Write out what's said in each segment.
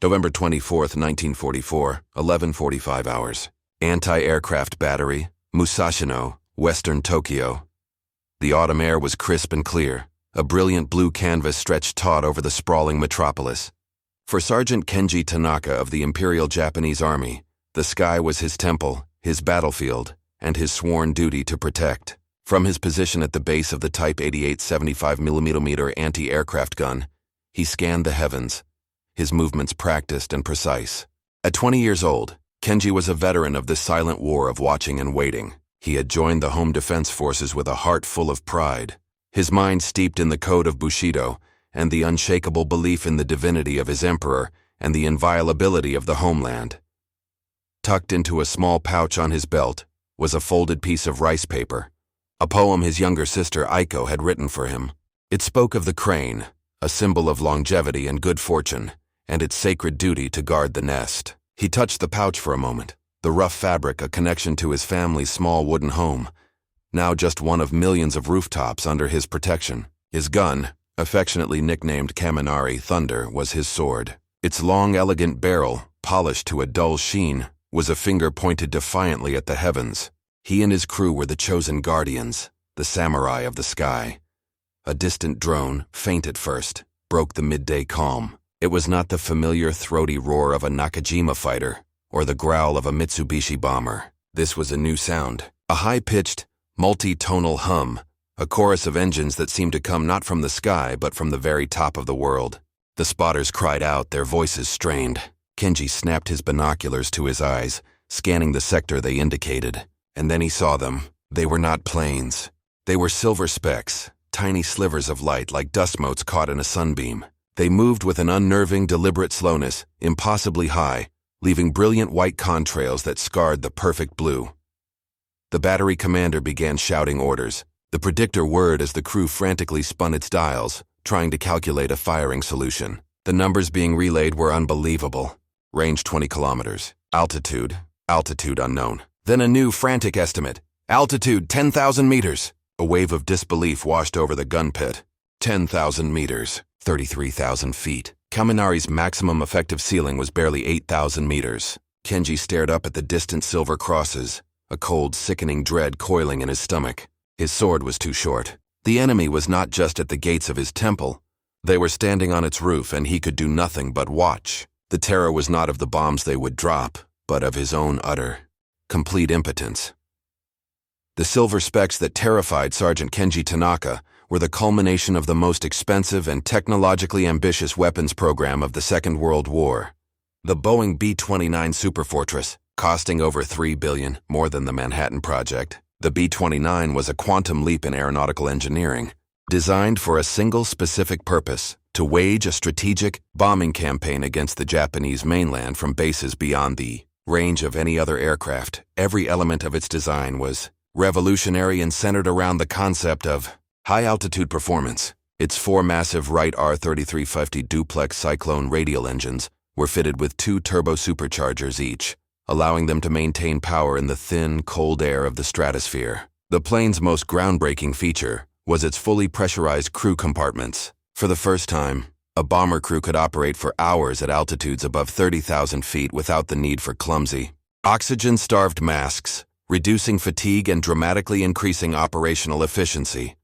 November 24, 1944, 11:45 hours. Anti-aircraft battery, Musashino, Western Tokyo. The autumn air was crisp and clear. A brilliant blue canvas stretched taut over the sprawling metropolis. For Sergeant Kenji Tanaka of the Imperial Japanese Army, the sky was his temple, his battlefield, and his sworn duty to protect. From his position at the base of the Type 88 75mm anti-aircraft gun, he scanned the heavens, his movements practiced and precise. At 20 years old, Kenji was a veteran of the silent war of watching and waiting. He had joined the Home Defense Forces with a heart full of pride, his mind steeped in the code of Bushido and the unshakable belief in the divinity of his emperor and the inviolability of the homeland. Tucked into a small pouch on his belt was a folded piece of rice paper, a poem his younger sister Aiko had written for him. It spoke of the crane, a symbol of longevity and good fortune, and its sacred duty to guard the nest. He touched the pouch for a moment, the rough fabric a connection to his family's small wooden home, now just one of millions of rooftops under his protection. His gun, affectionately nicknamed Kaminari Thunder, was his sword. Its long, elegant barrel, polished to a dull sheen, was a finger pointed defiantly at the heavens. He and his crew were the chosen guardians, the samurai of the sky. A distant drone, faint at first, broke the midday calm. It was not the familiar throaty roar of a Nakajima fighter or the growl of a Mitsubishi bomber. This was a new sound, a high-pitched, multi-tonal hum, a chorus of engines that seemed to come not from the sky but from the very top of the world. The spotters cried out, their voices strained. Kenji snapped his binoculars to his eyes, scanning the sector they indicated. And then he saw them. They were not planes. They were silver specks, tiny slivers of light like dust motes caught in a sunbeam. They moved with an unnerving, deliberate slowness, impossibly high, leaving brilliant white contrails that scarred the perfect blue. The battery commander began shouting orders, the predictor whirred as the crew frantically spun its dials, trying to calculate a firing solution. The numbers being relayed were unbelievable. Range 20 kilometers. Altitude unknown. Then a new frantic estimate. Altitude 10,000 meters. A wave of disbelief washed over the gun pit. 10,000 meters. 33,000 feet. Kaminari's maximum effective ceiling was barely 8,000 meters. Kenji stared up at the distant silver crosses, a cold, sickening dread coiling in his stomach. His sword was too short. The enemy was not just at the gates of his temple. They were standing on its roof, and he could do nothing but watch. The terror was not of the bombs they would drop, but of his own utter, complete impotence. The silver specks that terrified Sergeant Kenji Tanaka were the culmination of the most expensive and technologically ambitious weapons program of the Second World War. The Boeing B-29 Superfortress, costing over $3 billion, more than the Manhattan Project. The B-29 was a quantum leap in aeronautical engineering, designed for a single specific purpose, to wage a strategic bombing campaign against the Japanese mainland from bases beyond the range of any other aircraft. Every element of its design was revolutionary and centered around the concept of high-altitude performance. Its four massive Wright R-3350 duplex Cyclone radial engines were fitted with 2 turbo superchargers each, allowing them to maintain power in the thin, cold air of the stratosphere. The plane's most groundbreaking feature was its fully pressurized crew compartments. For the first time, a bomber crew could operate for hours at altitudes above 30,000 feet without the need for clumsy, oxygen-starved masks, reducing fatigue and dramatically increasing operational efficiency.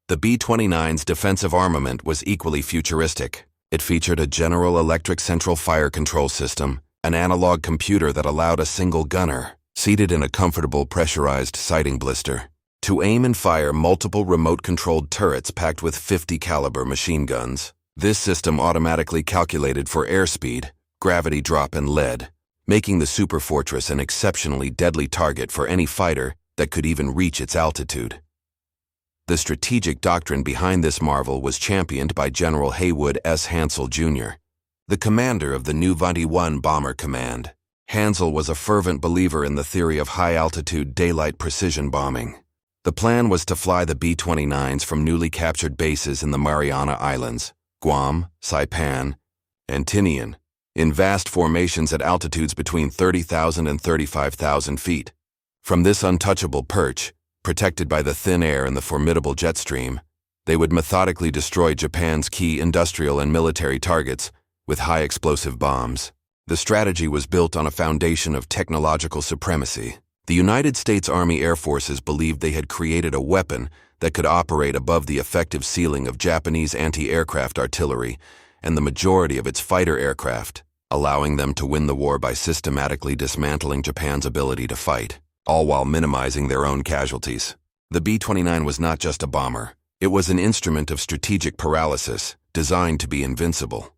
The B-29's defensive armament was equally futuristic. It featured a General Electric central fire control system, an analog computer that allowed a single gunner, seated in a comfortable pressurized sighting blister, to aim and fire multiple remote-controlled turrets packed with 50-caliber machine guns. This system automatically calculated for airspeed, gravity drop, and lead, making the Superfortress an exceptionally deadly target for any fighter that could even reach its altitude. The strategic doctrine behind this marvel was championed by General Haywood S. Hansel, Jr., the commander of the new 21 Bomber Command. Hansel was a fervent believer in the theory of high-altitude daylight precision bombing. The plan was to fly the B-29s from newly captured bases in the Mariana Islands, Guam, Saipan, and Tinian, in vast formations at altitudes between 30,000 and 35,000 feet. From this untouchable perch, protected by the thin air and the formidable jet stream, they would methodically destroy Japan's key industrial and military targets with high explosive bombs. The strategy was built on a foundation of technological supremacy. The United States Army Air Forces believed they had created a weapon that could operate above the effective ceiling of Japanese anti-aircraft artillery and the majority of its fighter aircraft, allowing them to win the war by systematically dismantling Japan's ability to fight, all while minimizing their own casualties. The B-29 was not just a bomber. It was an instrument of strategic paralysis, designed to be invincible.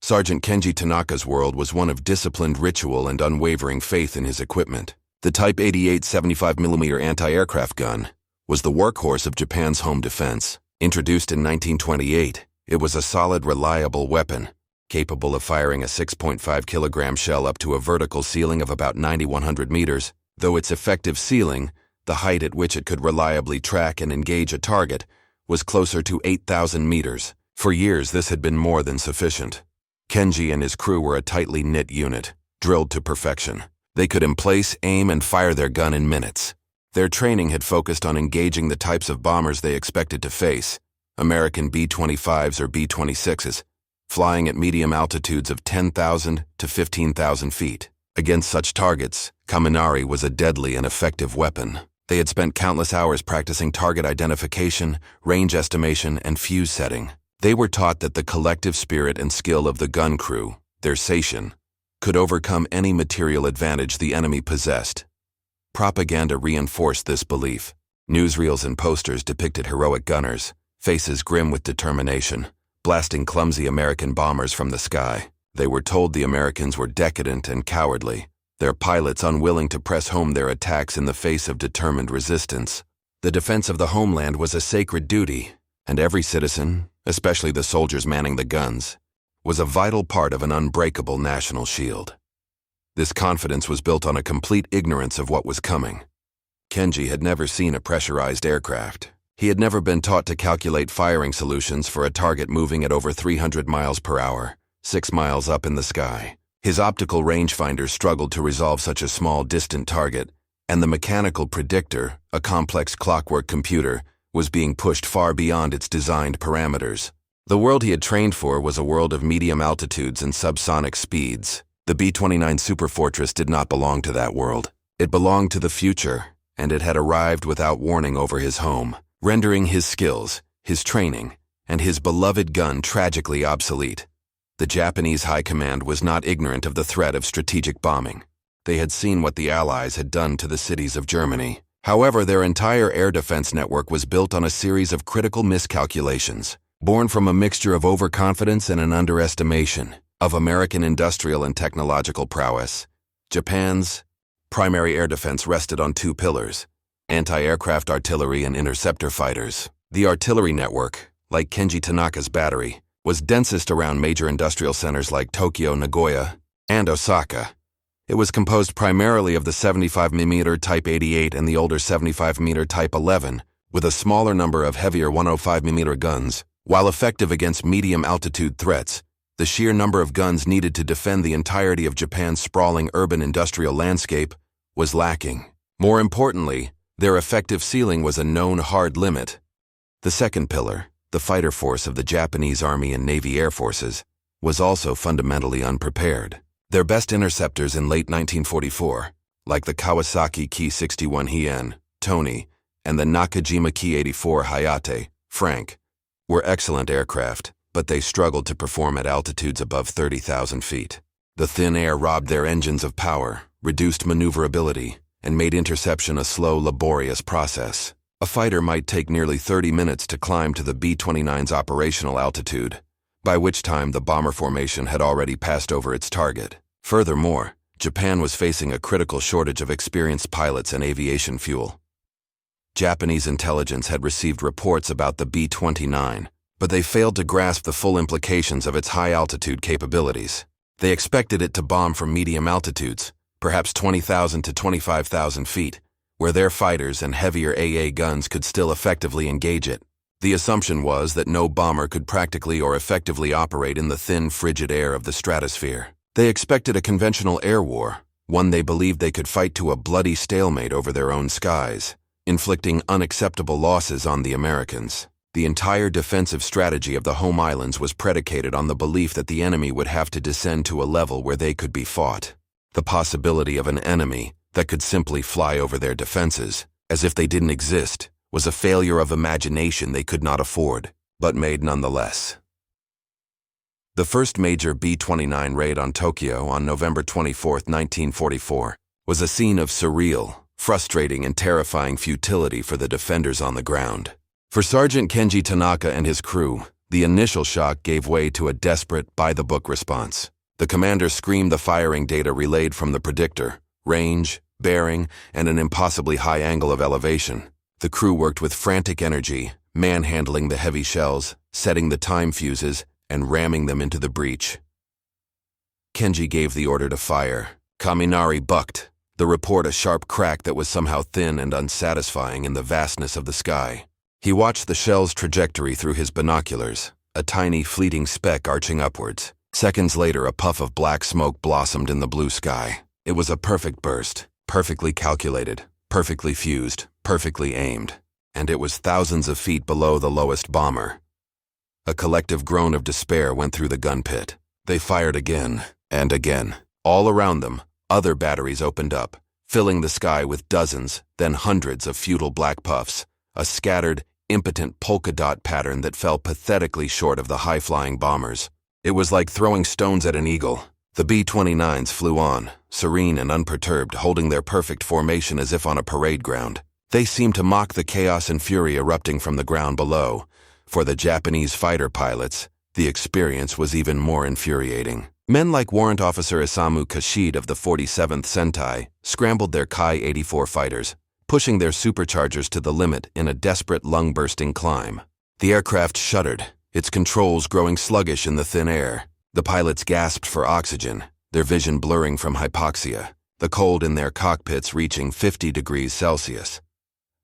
Sergeant Kenji Tanaka's world was one of disciplined ritual and unwavering faith in his equipment. The Type 88 75mm anti-aircraft gun was the workhorse of Japan's home defense. Introduced in 1928, it was a solid, reliable weapon, capable of firing a 6.5-kilogram shell up to a vertical ceiling of about 9,100 meters, though its effective ceiling, the height at which it could reliably track and engage a target, was closer to 8,000 meters. For years, this had been more than sufficient. Kenji and his crew were a tightly knit unit, drilled to perfection. They could emplace, aim, and fire their gun in minutes. Their training had focused on engaging the types of bombers they expected to face, American B-25s or B-26s, flying at medium altitudes of 10,000 to 15,000 feet. Against such targets, Kaminari was a deadly and effective weapon. They had spent countless hours practicing target identification, range estimation, and fuse setting. They were taught that the collective spirit and skill of the gun crew, their seishin, could overcome any material advantage the enemy possessed. Propaganda reinforced this belief. Newsreels and posters depicted heroic gunners, faces grim with determination, blasting clumsy American bombers from the sky. They were told the Americans were decadent and cowardly, their pilots unwilling to press home their attacks in the face of determined resistance. The defense of the homeland was a sacred duty, and every citizen, especially the soldiers manning the guns, was a vital part of an unbreakable national shield. This confidence was built on a complete ignorance of what was coming. Kenji had never seen a pressurized aircraft. He had never been taught to calculate firing solutions for a target moving at over 300 miles per hour, 6 miles up in the sky. His optical rangefinders struggled to resolve such a small, distant target, and the mechanical predictor, a complex clockwork computer, was being pushed far beyond its designed parameters. The world he had trained for was a world of medium altitudes and subsonic speeds. The B-29 Superfortress did not belong to that world. It belonged to the future, and it had arrived without warning over his home, rendering his skills, his training, and his beloved gun tragically obsolete. The Japanese high command was not ignorant of the threat of strategic bombing. They had seen what the Allies had done to the cities of Germany. However, their entire air defense network was built on a series of critical miscalculations, born from a mixture of overconfidence and an underestimation of American industrial and technological prowess. Japan's primary air defense rested on two pillars: anti-aircraft artillery and interceptor fighters. The artillery network, like Kenji Tanaka's battery, was densest around major industrial centers like Tokyo, Nagoya, and Osaka. It was composed primarily of the 75mm Type 88 and the older 75mm Type 11, with a smaller number of heavier 105mm guns. While effective against medium-altitude threats, the sheer number of guns needed to defend the entirety of Japan's sprawling urban industrial landscape was lacking. More importantly, their effective ceiling was a known hard limit. The second pillar, the fighter force of the Japanese Army and Navy Air Forces, was also fundamentally unprepared. Their best interceptors in late 1944, like the Kawasaki Ki-61 Hien, Tony, and the Nakajima Ki-84 Hayate, Frank, were excellent aircraft, but they struggled to perform at altitudes above 30,000 feet. The thin air robbed their engines of power, reduced maneuverability, and made interception a slow, laborious process. A fighter might take nearly 30 minutes to climb to the B-29's operational altitude, by which time the bomber formation had already passed over its target. Furthermore, Japan was facing a critical shortage of experienced pilots and aviation fuel. Japanese intelligence had received reports about the B-29, but they failed to grasp the full implications of its high-altitude capabilities. They expected it to bomb from medium altitudes, perhaps 20,000 to 25,000 feet, where their fighters and heavier AA guns could still effectively engage it. The assumption was that no bomber could practically or effectively operate in the thin, frigid air of the stratosphere. They expected a conventional air war, one they believed they could fight to a bloody stalemate over their own skies, inflicting unacceptable losses on the Americans. The entire defensive strategy of the home islands was predicated on the belief that the enemy would have to descend to a level where they could be fought. The possibility of an enemy that could simply fly over their defenses, as if they didn't exist, was a failure of imagination they could not afford, but made nonetheless. The first major B-29 raid on Tokyo on November 24, 1944, was a scene of surreal, frustrating, and terrifying futility for the defenders on the ground. For Sergeant Kenji Tanaka and his crew, the initial shock gave way to a desperate, by-the-book response. The commander screamed the firing data relayed from the predictor, range, bearing, and an impossibly high angle of elevation. The crew worked with frantic energy, manhandling the heavy shells, setting the time fuses, and ramming them into the breach. Kenji gave the order to fire. Kaminari bucked, the report a sharp crack that was somehow thin and unsatisfying in the vastness of the sky. He watched the shell's trajectory through his binoculars, a tiny fleeting speck arching upwards. Seconds later, a puff of black smoke blossomed in the blue sky. It was a perfect burst, perfectly calculated, perfectly fused, perfectly aimed, and it was thousands of feet below the lowest bomber. A collective groan of despair went through the gun pit. They fired again and again. All around them, other batteries opened up, filling the sky with dozens, then hundreds of futile black puffs, a scattered, impotent polka dot pattern that fell pathetically short of the high-flying bombers. It was like throwing stones at an eagle. The B-29s flew on, serene and unperturbed, holding their perfect formation as if on a parade ground. They seemed to mock the chaos and fury erupting from the ground below. For the Japanese fighter pilots, the experience was even more infuriating. Men like Warrant Officer Isamu Kashid of the 47th Sentai scrambled their Kai-84 fighters, pushing their superchargers to the limit in a desperate lung-bursting climb. The aircraft shuddered, its controls growing sluggish in the thin air. The pilots gasped for oxygen, their vision blurring from hypoxia, the cold in their cockpits reaching 50 degrees Celsius.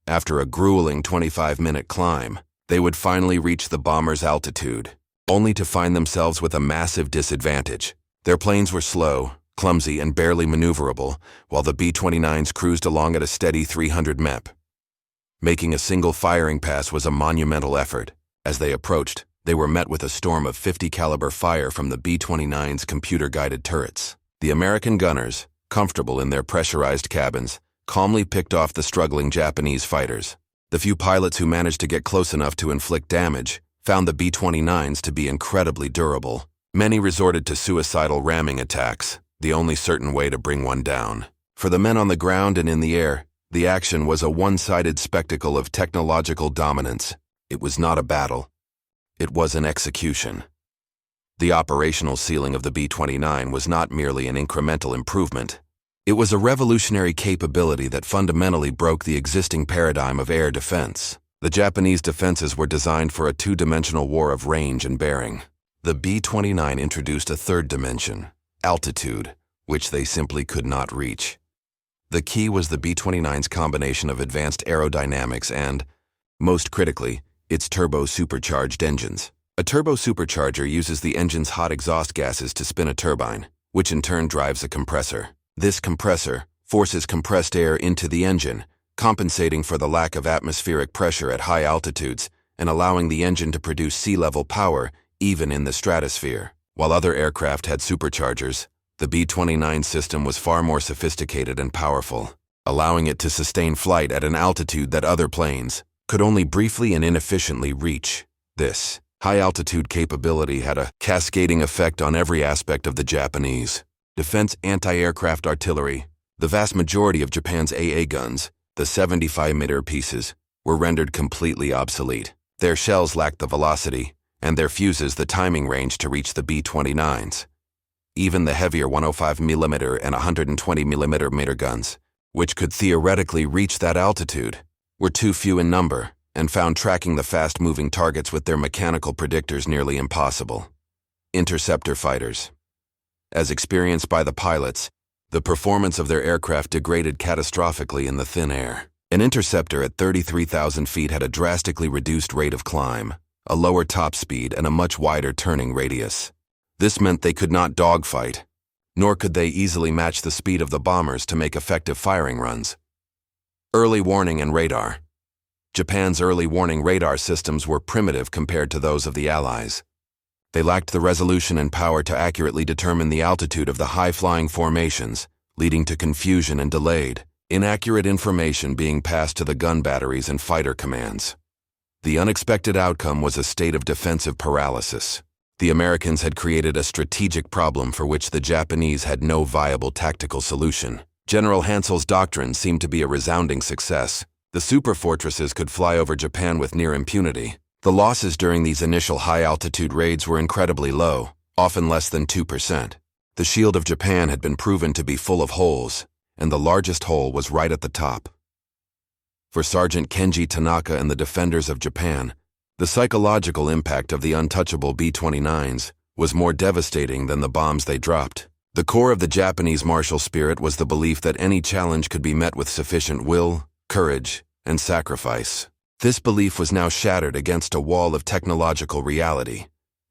After a grueling 25-minute climb, they would finally reach the bomber's altitude, only to find themselves with a massive disadvantage. Their planes were slow, clumsy, and barely maneuverable, while the B-29s cruised along at a steady 300 mep. Making a single firing pass was a monumental effort. As they approached, they were met with a storm of 50 caliber fire from the B-29's computer-guided turrets. The American gunners, comfortable in their pressurized cabins, calmly picked off the struggling Japanese fighters. The few pilots who managed to get close enough to inflict damage found the B-29s to be incredibly durable. Many resorted to suicidal ramming attacks, the only certain way to bring one down. For the men on the ground and in the air, the action was a one-sided spectacle of technological dominance. It was not a battle. It was an execution. The operational ceiling of the B-29 was not merely an incremental improvement. It was a revolutionary capability that fundamentally broke the existing paradigm of air defense. The Japanese defenses were designed for a two-dimensional war of range and bearing. The B-29 introduced a third dimension, altitude, which they simply could not reach. The key was the B-29's combination of advanced aerodynamics and, most critically, its turbo-supercharged engines. A turbo-supercharger uses the engine's hot exhaust gases to spin a turbine, which in turn drives a compressor. This compressor forces compressed air into the engine, compensating for the lack of atmospheric pressure at high altitudes and allowing the engine to produce sea-level power even in the stratosphere. While other aircraft had superchargers, the B-29 system was far more sophisticated and powerful, allowing it to sustain flight at an altitude that other planes could only briefly and inefficiently reach. This high-altitude capability had a cascading effect on every aspect of the Japanese defense anti-aircraft artillery. The vast majority of Japan's AA guns, the 75mm pieces, were rendered completely obsolete. Their shells lacked the velocity, and their fuses the timing range to reach the B-29s. Even the heavier 105mm and 120mm guns, which could theoretically reach that altitude, were too few in number and found tracking the fast-moving targets with their mechanical predictors nearly impossible. Interceptor fighters. As experienced by the pilots, the performance of their aircraft degraded catastrophically in the thin air. An interceptor at 33,000 feet had a drastically reduced rate of climb, a lower top speed, and a much wider turning radius. This meant they could not dogfight, nor could they easily match the speed of the bombers to make effective firing runs. Early warning and radar. Japan's early warning radar systems were primitive compared to those of the Allies. They lacked the resolution and power to accurately determine the altitude of the high-flying formations, leading to confusion and delayed, inaccurate information being passed to the gun batteries and fighter commands. The unexpected outcome was a state of defensive paralysis. The Americans had created a strategic problem for which the Japanese had no viable tactical solution. General Hansel's doctrine seemed to be a resounding success. The Superfortresses could fly over Japan with near impunity. The losses during these initial high-altitude raids were incredibly low, often less than 2%. The shield of Japan had been proven to be full of holes, and the largest hole was right at the top. For Sergeant Kenji Tanaka and the defenders of Japan, the psychological impact of the untouchable B-29s was more devastating than the bombs they dropped. The core of the Japanese martial spirit was the belief that any challenge could be met with sufficient will, courage, and sacrifice. This belief was now shattered against a wall of technological reality.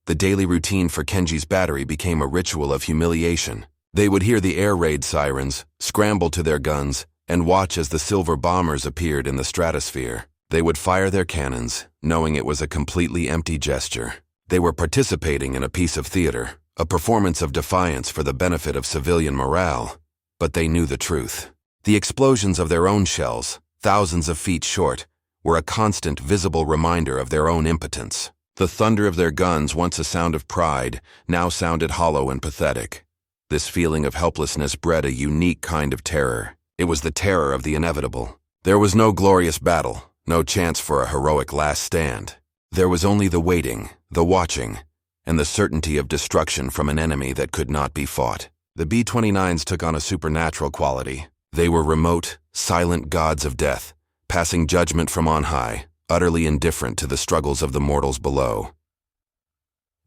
The daily routine for Kenji's battery became a ritual of humiliation. They would hear the air raid sirens, scramble to their guns, and watch as the silver bombers appeared in the stratosphere. They would fire their cannons, knowing it was a completely empty gesture. They were participating in a piece of theater, a performance of defiance for the benefit of civilian morale, but they knew the truth. The explosions of their own shells, thousands of feet short, were a constant visible reminder of their own impotence. The thunder of their guns, once a sound of pride, now sounded hollow and pathetic. This feeling of helplessness bred a unique kind of terror. It was the terror of the inevitable. There was no glorious battle, no chance for a heroic last stand. There was only the waiting, the watching, and the certainty of destruction from an enemy that could not be fought. The B-29s took on a supernatural quality. They were remote, silent gods of death, passing judgment from on high, utterly indifferent to the struggles of the mortals below.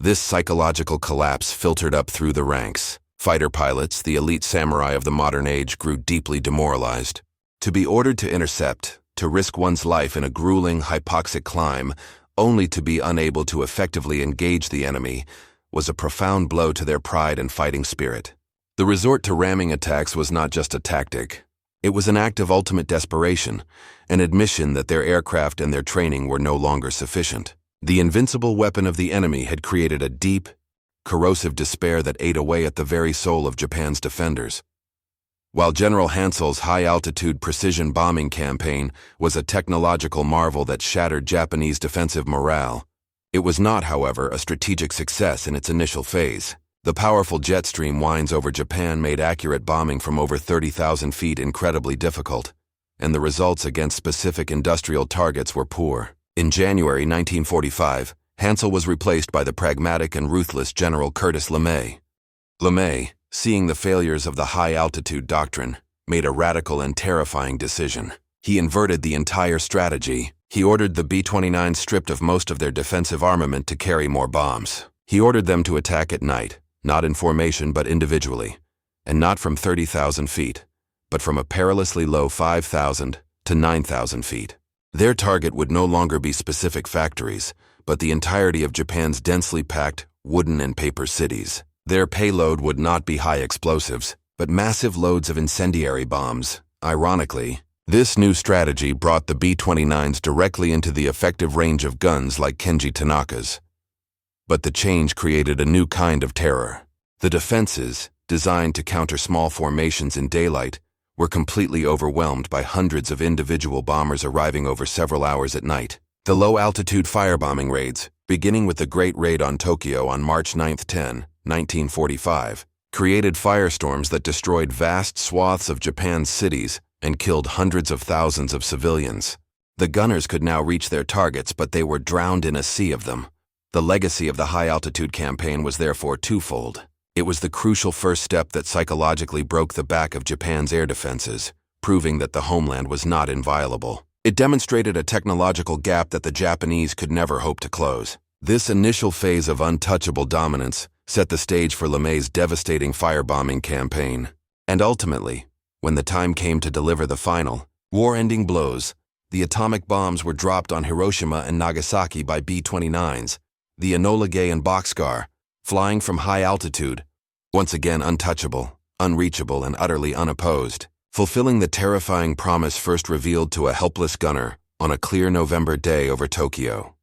This psychological collapse filtered up through the ranks. Fighter pilots, the elite samurai of the modern age, grew deeply demoralized. To be ordered to intercept, to risk one's life in a grueling, hypoxic climb, only to be unable to effectively engage the enemy, was a profound blow to their pride and fighting spirit. The resort to ramming attacks was not just a tactic. It was an act of ultimate desperation, an admission that their aircraft and their training were no longer sufficient. The invincible weapon of the enemy had created a deep, corrosive despair that ate away at the very soul of Japan's defenders. While General Hansel's high-altitude precision bombing campaign was a technological marvel that shattered Japanese defensive morale, it was not, however, a strategic success in its initial phase. The powerful jet stream winds over Japan made accurate bombing from over 30,000 feet incredibly difficult, and the results against specific industrial targets were poor. In January 1945, Hansel was replaced by the pragmatic and ruthless General Curtis LeMay. LeMay, seeing the failures of the high-altitude doctrine, made a radical and terrifying decision. He inverted the entire strategy. He ordered the B-29 stripped of most of their defensive armament to carry more bombs. He ordered them to attack at night, not in formation but individually, and not from 30,000 feet, but from a perilously low 5,000 to 9,000 feet. Their target would no longer be specific factories, but the entirety of Japan's densely packed wooden and paper cities. Their payload would not be high explosives, but massive loads of incendiary bombs. Ironically, this new strategy brought the B-29s directly into the effective range of guns like Kenji Tanaka's. But the change created a new kind of terror. The defenses, designed to counter small formations in daylight, were completely overwhelmed by hundreds of individual bombers arriving over several hours at night. The low-altitude firebombing raids, beginning with the Great Raid on Tokyo on March 9–10, 1945, created firestorms that destroyed vast swaths of Japan's cities and killed hundreds of thousands of civilians. The gunners could now reach their targets, but they were drowned in a sea of them. The legacy of the high-altitude campaign was therefore twofold. It was the crucial first step that psychologically broke the back of Japan's air defenses, proving that the homeland was not inviolable. It demonstrated a technological gap that the Japanese could never hope to close. This initial phase of untouchable dominance set the stage for LeMay's devastating firebombing campaign. And ultimately, when the time came to deliver the final, war-ending blows, the atomic bombs were dropped on Hiroshima and Nagasaki by B-29s, the Enola Gay and Boxcar, flying from high altitude, once again untouchable, unreachable, and utterly unopposed, fulfilling the terrifying promise first revealed to a helpless gunner on a clear November day over Tokyo.